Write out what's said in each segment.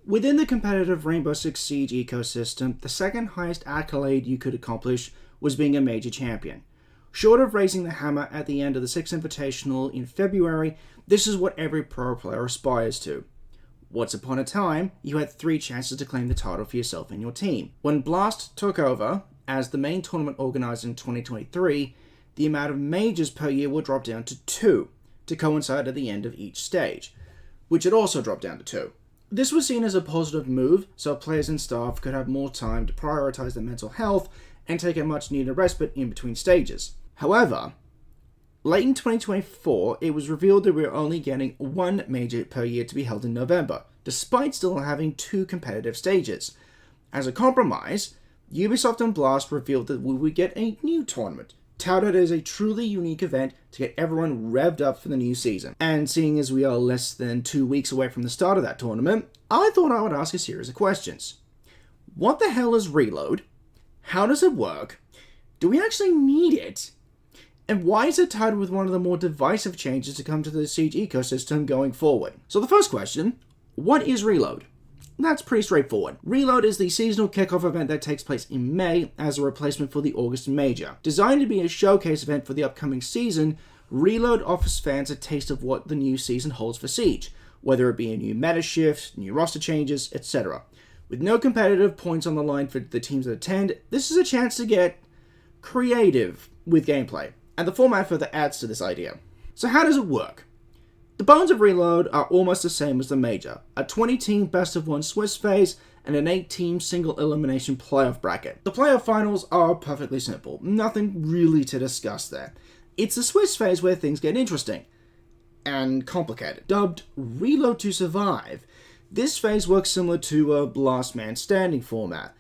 Within the competitive Rainbow Six Siege ecosystem, the second highest accolade you could accomplish was being a major champion. Short of raising the hammer at the end of the Six Invitational in February, this is what every pro player aspires to. Once upon a time, you had 3 chances to claim the title for yourself and your team. When Blast took over as the main tournament organizer in 2023, the amount of majors per year will drop down to 2 to coincide at the end of each stage, which had also dropped down to 2. This was seen as a positive move, so players and staff could have more time to prioritize their mental health and take a much needed respite in between stages. However, late in 2024, it was revealed that we were only getting 1 major per year to be held in November, despite still having 2 competitive stages. As a compromise, Ubisoft and Blast revealed that we would get a new tournament, touted as a truly unique event to get everyone revved up for the new season. And seeing as we are less than 2 weeks away from the start of that tournament, I thought I would ask a series of questions. What the hell is Reload? How does it work? Do we actually need it? And why is it tied with one of the more divisive changes to come to the Siege ecosystem going forward? So the first question, what is Reload? That's pretty straightforward. Reload is the seasonal kickoff event that takes place in May as a replacement for the August Major. Designed to be a showcase event for the upcoming season, Reload offers fans a taste of what the new season holds for Siege, whether it be a new meta shift, new roster changes, etc. With no competitive points on the line for the teams that attend, this is a chance to get creative with gameplay, and the format further adds to this idea. So how does it work? The bones of Reload are almost the same as the Major, a 20-team best-of-1 Swiss phase and an 8-team single-elimination playoff bracket. The playoff finals are perfectly simple, nothing really to discuss there. It's the Swiss phase where things get interesting and complicated. Dubbed Reload to Survive, this phase works similar to a last man standing format.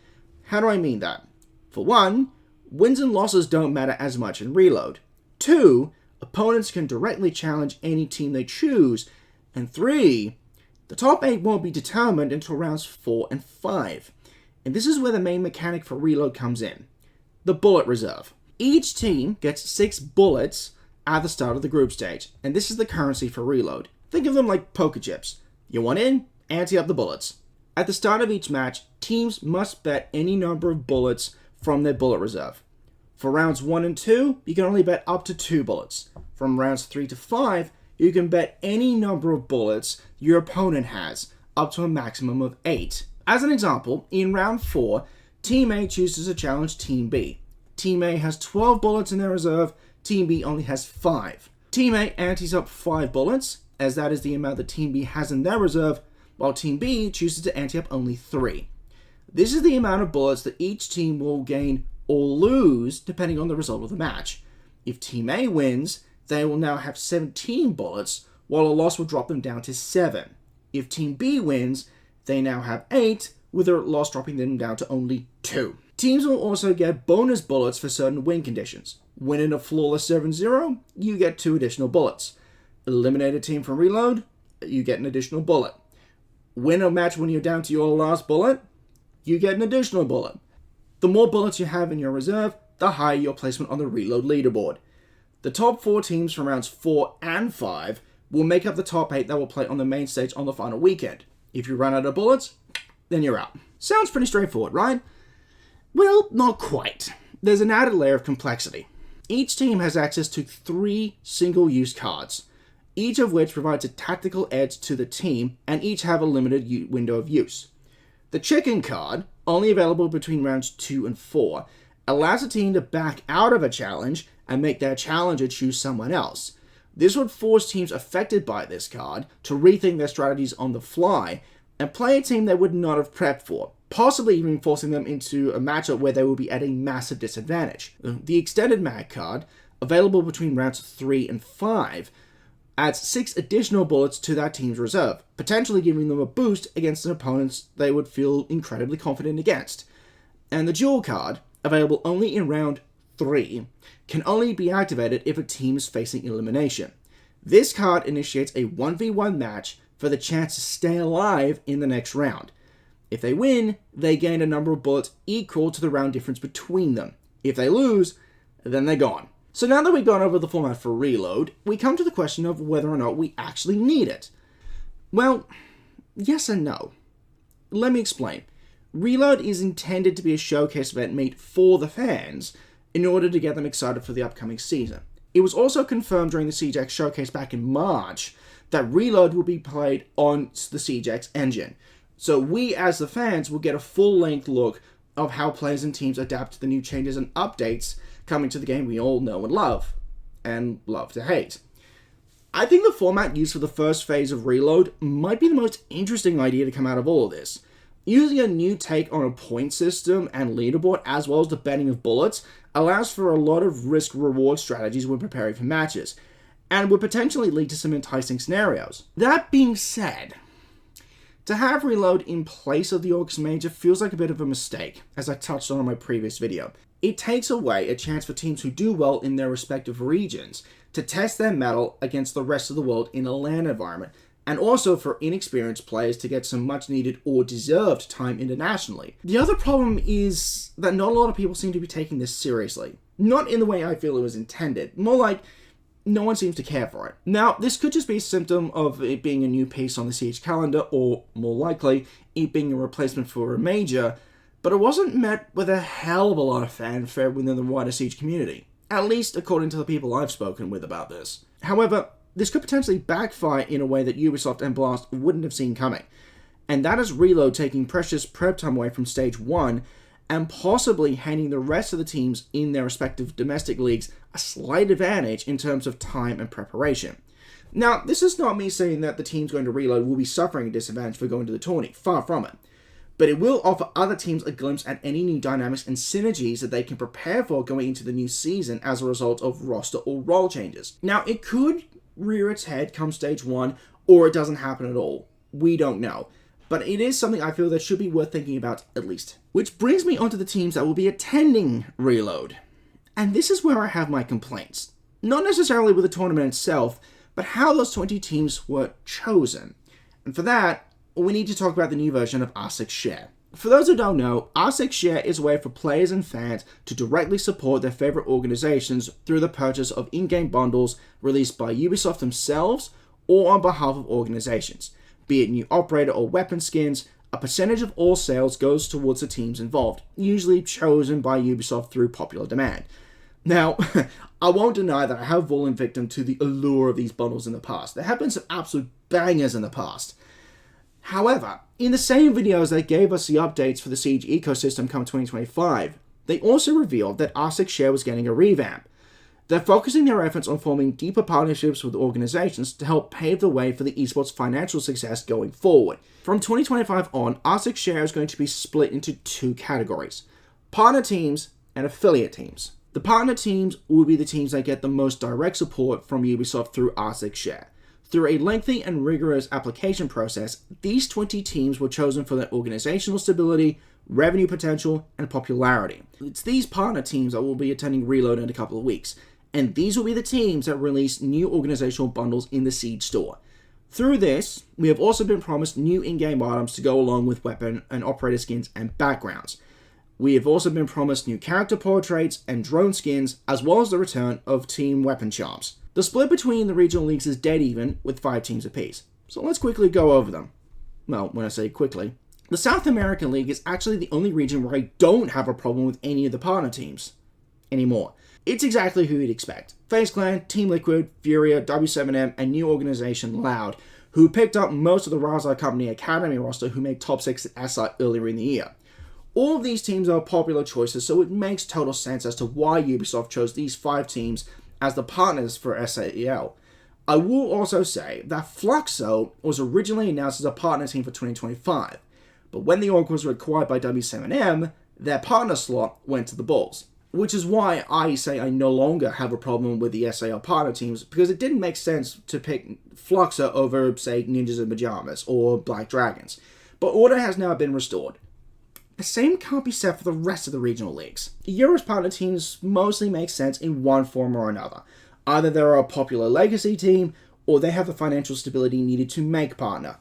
How do I mean that? For one, wins and losses don't matter as much in Reload. 2, opponents can directly challenge any team they choose. And 3, the top 8 won't be determined until rounds 4 and 5. And this is where the main mechanic for Reload comes in. The bullet reserve. Each team gets 6 bullets at the start of the group stage, and this is the currency for Reload. Think of them like poker chips. You want in? Ante up the bullets. At the start of each match, teams must bet any number of bullets from their bullet reserve. For rounds 1 and 2, you can only bet up to 2 bullets. From rounds 3 to 5, you can bet any number of bullets your opponent has, up to a maximum of 8. As an example, in round 4, Team A chooses to challenge Team B. Team A has 12 bullets in their reserve, Team B only has 5. Team A antes up 5 bullets, as that is the amount that Team B has in their reserve, while Team B chooses to ante up only 3. This is the amount of bullets that each team will gain or lose depending on the result of the match. If Team A wins, they will now have 17 bullets, while a loss will drop them down to 7. If Team B wins, they now have 8, with a loss dropping them down to only 2. Teams will also get bonus bullets for certain win conditions. Win in a flawless 7-0, you get 2 additional bullets. Eliminate a team from Reload, you get an additional bullet. Win a match when you're down to your last bullet, you get an additional bullet. The more bullets you have in your reserve, the higher your placement on the Reload leaderboard. The top 4 teams from rounds 4 and 5 will make up the top 8 that will play on the main stage on the final weekend. If you run out of bullets, then you're out. Sounds pretty straightforward, right? Well, not quite. There's an added layer of complexity. Each team has access to 3 single-use cards, each of which provides a tactical edge to the team, and each have a limited window of use. The chicken card, only available between rounds 2 and 4, allows a team to back out of a challenge and make their challenger choose someone else. This would force teams affected by this card to rethink their strategies on the fly and play a team they would not have prepped for, possibly even forcing them into a matchup where they will be at a massive disadvantage. The extended mag card, available between rounds 3 and 5, adds 6 additional bullets to that team's reserve, potentially giving them a boost against an opponent they would feel incredibly confident against. And the duel card, available only in round 3, can only be activated if a team is facing elimination. This card initiates a 1v1 match for the chance to stay alive in the next round. If they win, they gain a number of bullets equal to the round difference between them. If they lose, then they're gone. So now that we've gone over the format for Reload, we come to the question of whether or not we actually need it. Well, yes and no. Let me explain. Reload is intended to be a showcase event made for the fans in order to get them excited for the upcoming season. It was also confirmed during the Siege X showcase back in March that Reload will be played on the Siege X engine. So we, as the fans, will get a full-length look of how players and teams adapt to the new changes and updates coming to the game we all know and love to hate. I think the format used for the first phase of Reload might be the most interesting idea to come out of all of this. Using a new take on a point system and leaderboard, as well as the betting of bullets, allows for a lot of risk-reward strategies when preparing for matches, and would potentially lead to some enticing scenarios. That being said, to have Reload in place of the August Major feels like a bit of a mistake, as I touched on in my previous video. It takes away a chance for teams who do well in their respective regions to test their mettle against the rest of the world in a LAN environment, and also for inexperienced players to get some much needed or deserved time internationally. The other problem is that not a lot of people seem to be taking this seriously. Not in the way I feel it was intended, more like no one seems to care for it. Now, this could just be a symptom of it being a new piece on the Siege calendar, or more likely, it being a replacement for a major, but it wasn't met with a hell of a lot of fanfare within the wider Siege community, at least according to the people I've spoken with about this. However, this could potentially backfire in a way that Ubisoft and Blast wouldn't have seen coming, and that is Reload taking precious prep time away from Stage 1 and possibly handing the rest of the teams in their respective domestic leagues a slight advantage in terms of time and preparation. Now, this is not me saying that the teams going to Reload will be suffering a disadvantage for going to the tourney, far from it, but it will offer other teams a glimpse at any new dynamics and synergies that they can prepare for going into the new season as a result of roster or role changes. Now, it could rear its head come Stage 1, or it doesn't happen at all. We don't know. But it is something I feel that should be worth thinking about at least. Which brings me onto the teams that will be attending Reload. And this is where I have my complaints. Not necessarily with the tournament itself, but how those 20 teams were chosen. And for that, we need to talk about the new version of R6 Share. For those who don't know, R6 Share is a way for players and fans to directly support their favorite organizations through the purchase of in-game bundles released by Ubisoft themselves or on behalf of organizations. Be it new operator or weapon skins, a percentage of all sales goes towards the teams involved, usually chosen by Ubisoft through popular demand. Now, I won't deny that I have fallen victim to the allure of these bundles in the past. There have been some absolute bangers in the past. However, in the same videos that gave us the updates for the Siege ecosystem come 2025, they also revealed that R6 Share was getting a revamp. They're focusing their efforts on forming deeper partnerships with organizations to help pave the way for the esports financial success going forward. From 2025 on, R6 Share is going to be split into two categories: partner teams and affiliate teams. The partner teams will be the teams that get the most direct support from Ubisoft through R6 Share. Through a lengthy and rigorous application process, these 20 teams were chosen for their organizational stability, revenue potential, and popularity. It's these partner teams that will be attending Reload in a couple of weeks, and these will be the teams that release new organizational bundles in the Siege store. Through this, we have also been promised new in-game items to go along with weapon and operator skins and backgrounds. We have also been promised new character portraits and drone skins, as well as the return of team weapon charms. The split between the regional leagues is dead even, with 5 teams apiece. So let's quickly go over them. Well, when I say quickly, the South American League is actually the only region where I don't have a problem with any of the partner teams anymore. It's exactly who you'd expect. FaZe Clan, Team Liquid, Furia, W7M, and new organization Loud, who picked up most of the Raza Company Academy roster who made top 6 at SI earlier in the year. All of these teams are popular choices, so it makes total sense as to why Ubisoft chose these 5 teams as the partners for SAEL. I will also say that Fluxo was originally announced as a partner team for 2025, but when the org was acquired by W7M, their partner slot went to the Bulls. Which is why I say I no longer have a problem with the SAL partner teams, because it didn't make sense to pick Fluxo over, say, Ninjas in Pajamas or Black Dragons. But order has now been restored. The same can't be said for the rest of the regional leagues. Euro's partner teams mostly make sense in one form or another. Either they're a popular legacy team, or they have the financial stability needed to make partner.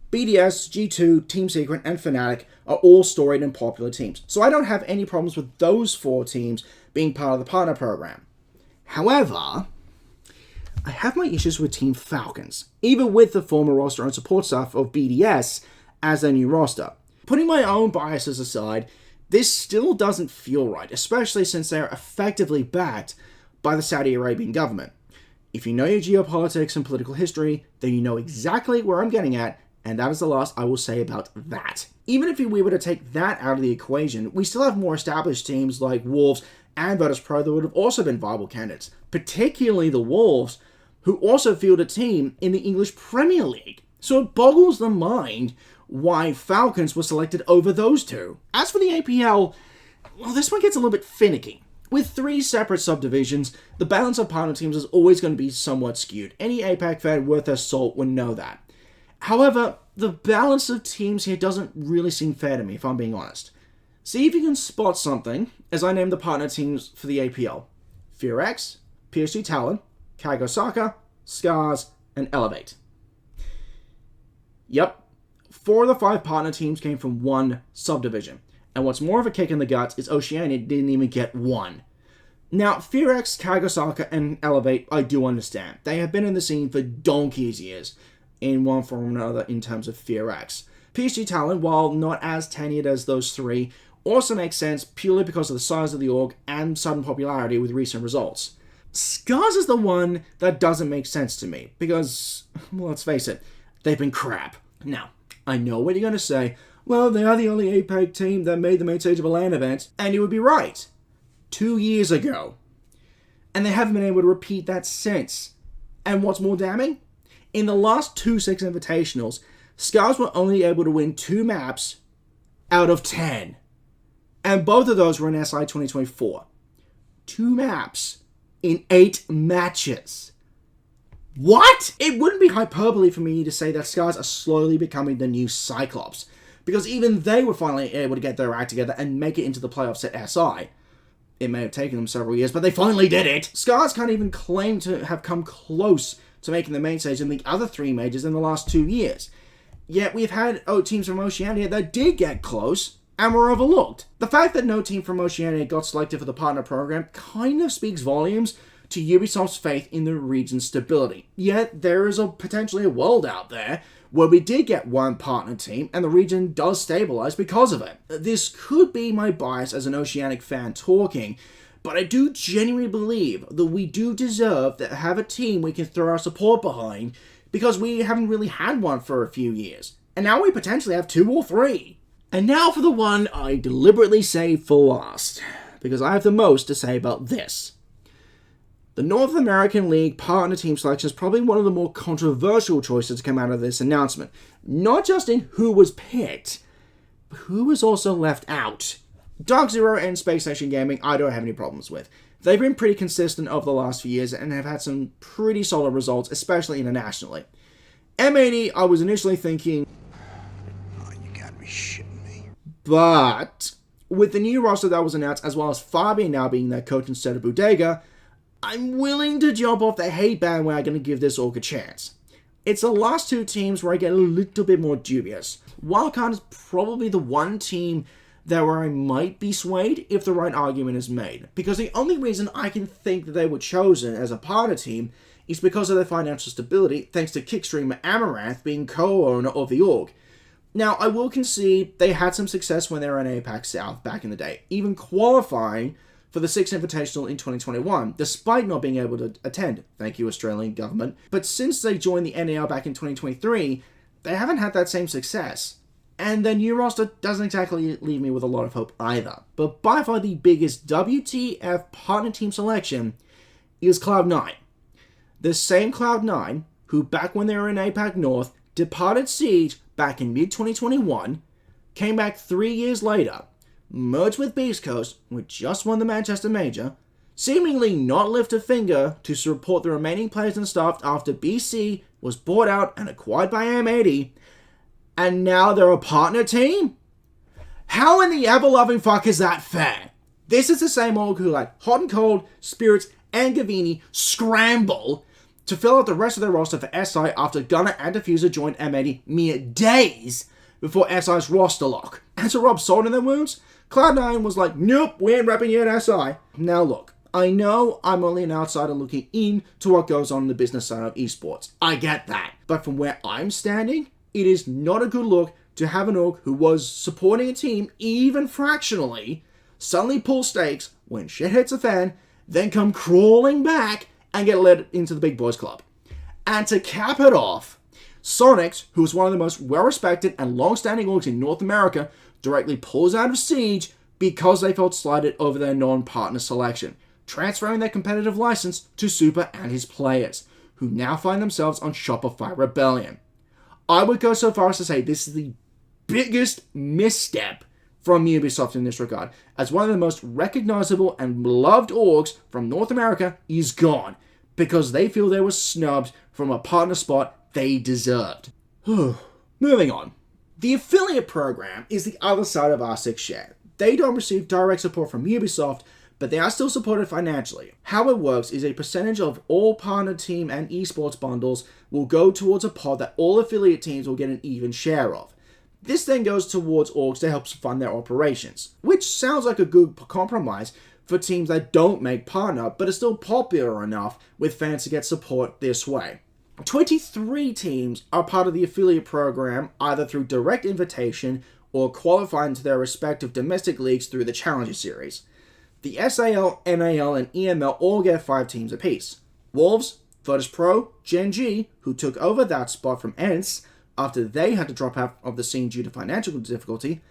BDS, G2, Team Secret, and Fnatic are all storied and popular teams, so I don't have any problems with those 4 teams being part of the partner program. However, I have my issues with Team Falcons, even with the former roster and support staff of BDS as their new roster. Putting my own biases aside, this still doesn't feel right, especially since they are effectively backed by the Saudi Arabian government. If you know your geopolitics and political history, then you know exactly where I'm getting at, and that is the last I will say about that. Even if we were to take that out of the equation, we still have more established teams like Wolves and Virtus.pro that would have also been viable candidates, particularly the Wolves, who also field a team in the English Premier League. So it boggles the mind why Falcons were selected over those two. As for the APL, well, this one gets a little bit finicky. With 3 separate subdivisions, the balance of partner teams is always going to be somewhat skewed. Any APAC fan worth their salt would know that. However, the balance of teams here doesn't really seem fair to me, if I'm being honest. See if you can spot something as I name the partner teams for the APL. FearX, PSG Talon, KAG Osaka, Scars, and Elevate. Yep, 4 of the 5 partner teams came from one subdivision. And what's more of a kick in the guts is Oceania didn't even get one. Now, FearX, KAG Osaka, and Elevate, I do understand. They have been in the scene for donkey's years, in one form or another in terms of FearX. PSG Talon, while not as tenured as those 3, also makes sense purely because of the size of the org and sudden popularity with recent results. Scars is the one that doesn't make sense to me, because, well, let's face it, they've been crap. Now, I know what you're going to say. Well, they are the only APAC team that made the main stage of a LAN event, and you would be right. 2 years ago. And they haven't been able to repeat that since. And what's more damning? In the last 2 Six Invitationals, Scars were only able to win 2 maps out of 10. And both of those were in SI 2024. 2 maps in 8 matches. What? It wouldn't be hyperbole for me to say that Scars are slowly becoming the new Cyclops, because even they were finally able to get their act together and make it into the playoffs at SI. It may have taken them several years, but they finally did it! Scars can't even claim to have come close to making the main stage in the other 3 majors in the last 2 years. Yet we've had teams from Oceania that did get close and were overlooked. The fact that no team from Oceania got selected for the partner program kind of speaks volumes to Ubisoft's faith in the region's stability. Yet there is potentially a world out there where we did get one partner team and the region does stabilize because of it. This could be my bias as an Oceanic fan talking, but I do genuinely believe that we do deserve to have a team we can throw our support behind, because we haven't really had one for a few years. And now we potentially have 2 or 3. And now for the one I deliberately saved for last, because I have the most to say about this. The North American League partner team selection is probably one of the more controversial choices to come out of this announcement. Not just in who was picked, but who was also left out. Dark Zero and Space Nation Gaming I don't have any problems with. They've been pretty consistent over the last few years and have had some pretty solid results, especially internationally. M80, I was initially thinking, oh, you gotta be shitting me. But with the new roster that was announced, as well as Fabian now being their coach instead of Bodega, I'm willing to jump off the hate bandwagon and give this org a chance. It's the last 2 teams where I get a little bit more dubious. Wildcard is probably the one team where I might be swayed if the right argument is made, because the only reason I can think that they were chosen as a partner team is because of their financial stability, thanks to Kickstreamer Amaranth being co-owner of the org. Now, I will concede they had some success when they were in APAC South back in the day, even qualifying for the 6th Invitational in 2021, despite not being able to attend. Thank you, Australian government. But since they joined the NAL back in 2023, they haven't had that same success. And their new roster doesn't exactly leave me with a lot of hope either. But by far the biggest WTF partner team selection is Cloud9. The same Cloud9 who, back when they were in APAC North, departed Siege back in mid-2021, came back 3 years later, merged with Beast Coast, which just won the Manchester Major, seemingly not lift a finger to support the remaining players and staff after BC was bought out and acquired by M80, and now they're a partner team? How in the ever-loving fuck is that fair? This is the same org who let Hot and Cold, Spirits, and Gavini scramble to fill out the rest of their roster for SI after Gunner and Diffuser joined M80 mere days before SI's roster lock. And to rub salt in their wounds, Cloud9 was like, nope, we ain't repping you at SI. Now look, I know I'm only an outsider looking in to what goes on in the business side of esports. I get that. But from where I'm standing, it is not a good look to have an org who was supporting a team even fractionally suddenly pull stakes when shit hits a fan, then come crawling back and get led into the big boys club. And to cap it off, Sonics, who is one of the most well-respected and long-standing orgs in North America, directly pulls out of Siege because they felt slighted over their non-partner selection, transferring their competitive license to Super and his players, who now find themselves on Shopify Rebellion. I would go so far as to say this is the biggest misstep from Ubisoft in this regard, as one of the most recognizable and beloved orgs from North America is gone, because they feel they were snubbed from a partner spot they deserved. Moving on. The affiliate program is the other side of R6 Share. They don't receive direct support from Ubisoft, but they are still supported financially. How it works is a percentage of all partner team and esports bundles will go towards a pot that all affiliate teams will get an even share of. This then goes towards orgs to help fund their operations, which sounds like a good compromise for teams that don't make partner, but are still popular enough with fans to get support this way. 23 teams are part of the affiliate program either through direct invitation or qualifying to their respective domestic leagues through the Challenger Series. The SAL, NAL, and EML all get 5 teams apiece. Wolves, Virtus Pro, Gen G, who took over that spot from ENCE after they had to drop out of the scene due to financial difficulty,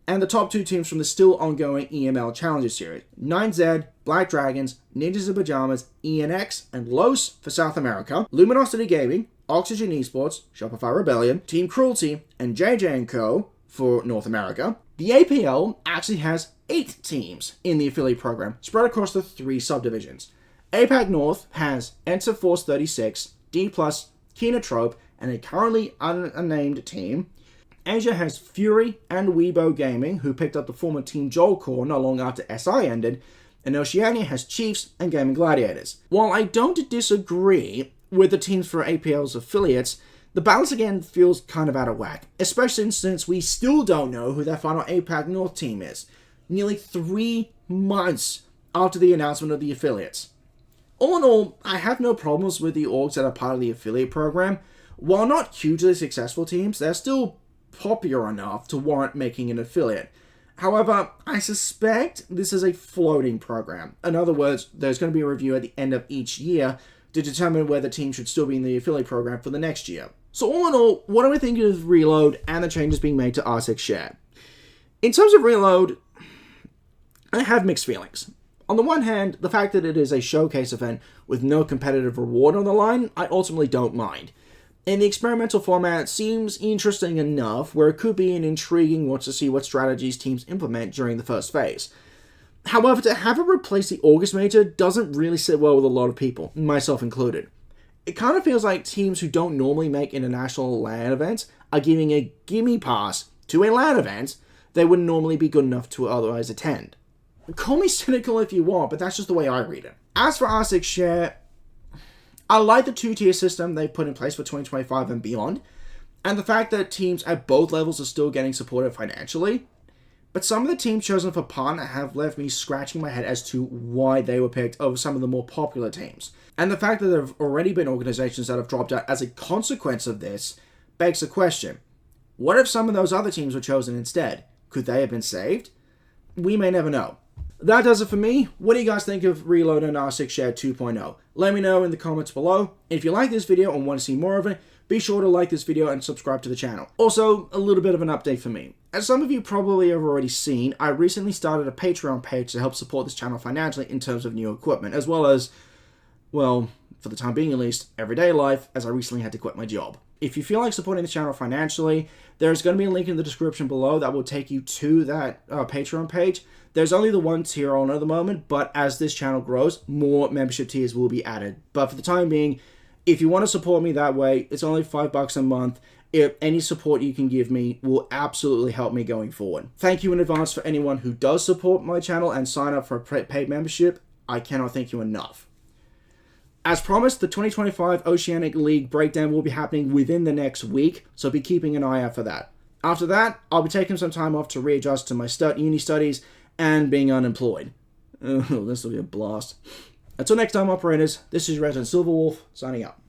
and the top 2 teams from the still ongoing EML Challenger Series, 9Z, Black Dragons, Ninjas in Pajamas, ENX, and Los for South America, Luminosity Gaming, Oxygen Esports, Shopify Rebellion, Team Cruelty, and JJ & Co. for North America. The APL actually has 8 teams in the affiliate program, spread across the 3 subdivisions. APAC North has Enter Force 36, D+, Kinotrope, and a currently unnamed team. Asia has Fury and Weibo Gaming, who picked up the former Team Joel core not long after SI ended, and Oceania has Chiefs and Gaming Gladiators. While I don't disagree with the teams for APL's affiliates, the balance again feels kind of out of whack, especially since we still don't know who their final APAC North team is, nearly 3 months after the announcement of the affiliates. All in all, I have no problems with the orgs that are part of the affiliate program. While not hugely successful teams, they're still popular enough to warrant making an affiliate. However, I suspect this is a floating program. In other words, there's going to be a review at the end of each year to determine whether teams should still be in the affiliate program for the next year. So all in all, what do we think of Reload and the changes being made to R6 Share? In terms of Reload, I have mixed feelings. On the one hand, the fact that it is a showcase event with no competitive reward on the line, I ultimately don't mind. And the experimental format seems interesting enough where it could be an intriguing watch to see what strategies teams implement during the first phase. However, to have it replace the August Major doesn't really sit well with a lot of people, myself included. It kind of feels like teams who don't normally make international LAN events are giving a gimme pass to a LAN event they wouldn't normally be good enough to otherwise attend. Call me cynical if you want, but that's just the way I read it. As for R6 Share, I like the 2-tier system they put in place for 2025 and beyond, and the fact that teams at both levels are still getting supported financially. But some of the teams chosen for partner have left me scratching my head as to why they were picked over some of the more popular teams. And the fact that there have already been organizations that have dropped out as a consequence of this begs the question, what if some of those other teams were chosen instead? Could they have been saved? We may never know. That does it for me. What do you guys think of Reload and R6 Share 2.0? Let me know in the comments below. If you like this video and want to see more of it, be sure to like this video and subscribe to the channel. Also, a little bit of an update for me. As some of you probably have already seen, I recently started a Patreon page to help support this channel financially in terms of new equipment, as well as, well, for the time being at least, everyday life, as I recently had to quit my job. If you feel like supporting the channel financially, there's going to be a link in the description below that will take you to that Patreon page. There's only the 1 tier on at the moment, but as this channel grows, more membership tiers will be added. But for the time being, if you want to support me that way, it's only $5 a month. If any support you can give me will absolutely help me going forward. Thank you in advance for anyone who does support my channel and sign up for a paid membership. I cannot thank you enough. As promised, the 2025 Oceanic League breakdown will be happening within the next week, so be keeping an eye out for that. After that, I'll be taking some time off to readjust to my uni studies and being unemployed. Oh, this will be a blast. Until next time, operators, this is Resident Silverwolf, signing out.